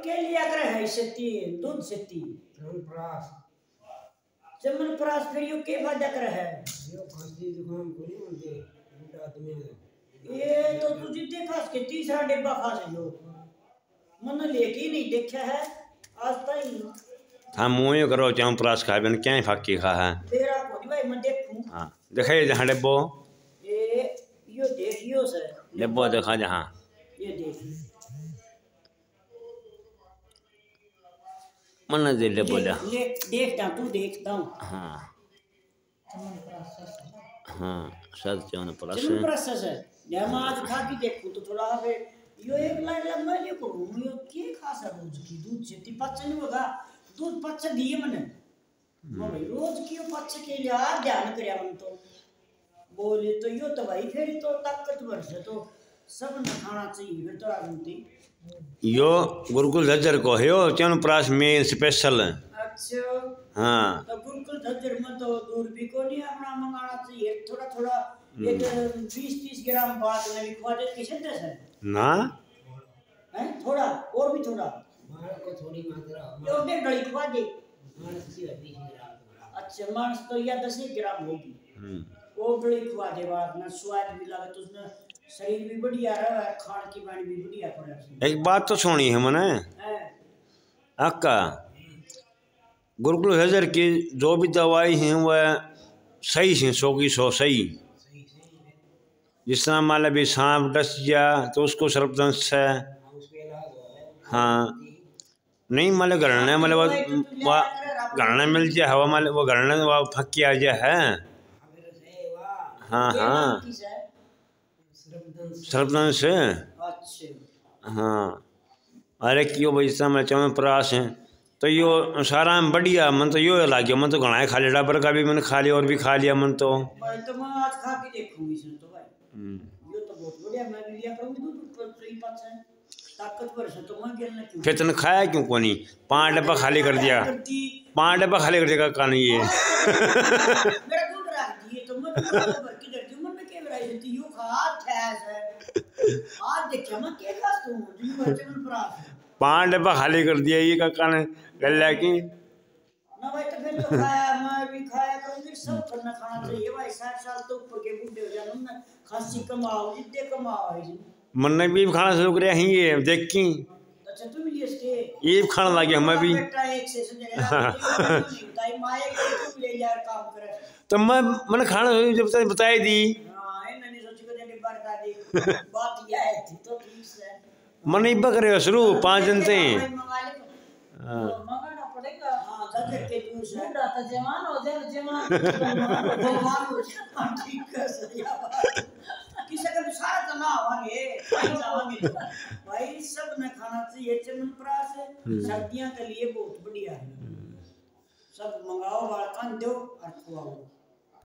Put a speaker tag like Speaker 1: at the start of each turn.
Speaker 1: के लिया करे है सती दूध सती चमनप्राश फिर यो के फायदा करे है यो खांसी जुकाम को नहीं होते बूढ़ा आदमी ये तो तुझे देखा के तीसरा डिब्बा खा लियो मन लेके नहीं देखा है आज तक
Speaker 2: हां मुंह करो चमनप्राश खा बिन क्या फाकी खा है
Speaker 1: तेरा को भाई मैं देखूं हां
Speaker 2: देखे जहां डिब्बो
Speaker 1: ये यो देखियो से
Speaker 2: डिब्बो देखा जहां
Speaker 1: ये देख
Speaker 2: मन दे ले बोला
Speaker 1: देखता तू देखता हूं
Speaker 2: हां हां सद चमनप्राश
Speaker 1: है जब मैं आज खा के देखूं तो थोड़ा फिर यो एक लाइन लंबा ये को यो के खासा रोज की दूध से ती पचन होगा दूध पच दिए मने भाई रोज की पच के लिए ध्यान करया मन तो बोले तो यो तो भाई फिर तो ताकतवर से तो सब न खाना चाहिए फिर तो आगंती
Speaker 2: यो गुरुकुल झज्जर को है यो चमनप्राश में स्पेशल
Speaker 1: अच्छा
Speaker 2: हां
Speaker 1: तो गुरुकुल झज्जर में तो दूर भी को नहीं अपना मंगाना चाहिए थोड़ा थोड़ा एक 20-30 ग्राम बाद में लिखवा दे किसे दे सर
Speaker 2: ना
Speaker 1: है थोड़ा और भी थोड़ा मार को थोड़ी मात्रा यो दे गली खवा दे मानस की 20 ग्राम अच्छा मानस तो या 10 ग्राम होगी वो गली खवा दे बाद में स्वाद भी लगे तो उसमें शरीर भी बढ़िया रहा खान की पानी भी बढ़िया पड़े
Speaker 2: एक बात तो सुनी है मने अक्का गुरुकुल झज्जर की जो भी दवाई है वह सही है 100 की 100 सही जिस तरह मान लो भी सांप डस गया तो उसको सर्पदंश है हाँ नहीं मान लो घरने मतलब घरने मिल जाए हवा मान वो घरने वो फक्की आ जाए है हाँ हाँ सर्पदंश है हाँ अरे क्यों भाई जिस तरह चमनप्राश है तो यो सारा बढ़िया मन तो यो लागे मन तो घना खा लिया डबर का भी मैंने खा लिया और भी खा लिया मन तो
Speaker 1: भाई तो मैं आज खा के देखूंगी इसमें तो भाई यो तो बहुत बढ़िया मैं भी लिया करूंगी दूध पर सही बात है ताकतवर से तो मैं गिरना क्यों
Speaker 2: फिर तने खाया क्यों कोनी 5 डब्बा खाली कर दिया 5 डब्बा खाली कर दिया कान ये
Speaker 1: मेरा दूध रख दिए तो मैं किधर क्यों मन में के वराई थी यो खा ठैस है आज देखिए मैं के खास तू चमनप्राश
Speaker 2: 5 डब्बा खाली कर दिया ये काका ने गल्ला की
Speaker 1: ना भाई तो फिर तो खाया मैं भी खाया करूंगी सब करना खाना चाहिए भाई 60 साल तो ऊपर के बूढ़े हो जाने ना खांसी कमाओ जितने कमाओ है
Speaker 2: मन ने भी खाना शुरू करे हैं ये देख की
Speaker 1: अच्छा तुम ये इसके
Speaker 2: ये खाना लगे हम भी
Speaker 1: बेटा एक से जगह ताई माए के तुम ले यार काम करे
Speaker 2: तो मैंने खाना जब तक बताई दी
Speaker 1: हां ये मैंने सोची को जल्दी बार का दी बात ये है थी तो ठीक से
Speaker 2: मन इब्बा करेगा शुरू 5 दिन से
Speaker 1: मंगाना पड़ेगा हां झज्जर के जूस है बूढ़ा तो जवान हो जाए जवान हो जाए ठीक है सही बात किसी का सारा तो ना होंगे जाओगे भाई सब ने खाना चाहिए चमनप्राश सर्दियों के लिए बहुत बढ़िया है सब मंगाओ वाला कान दो और खवाओ।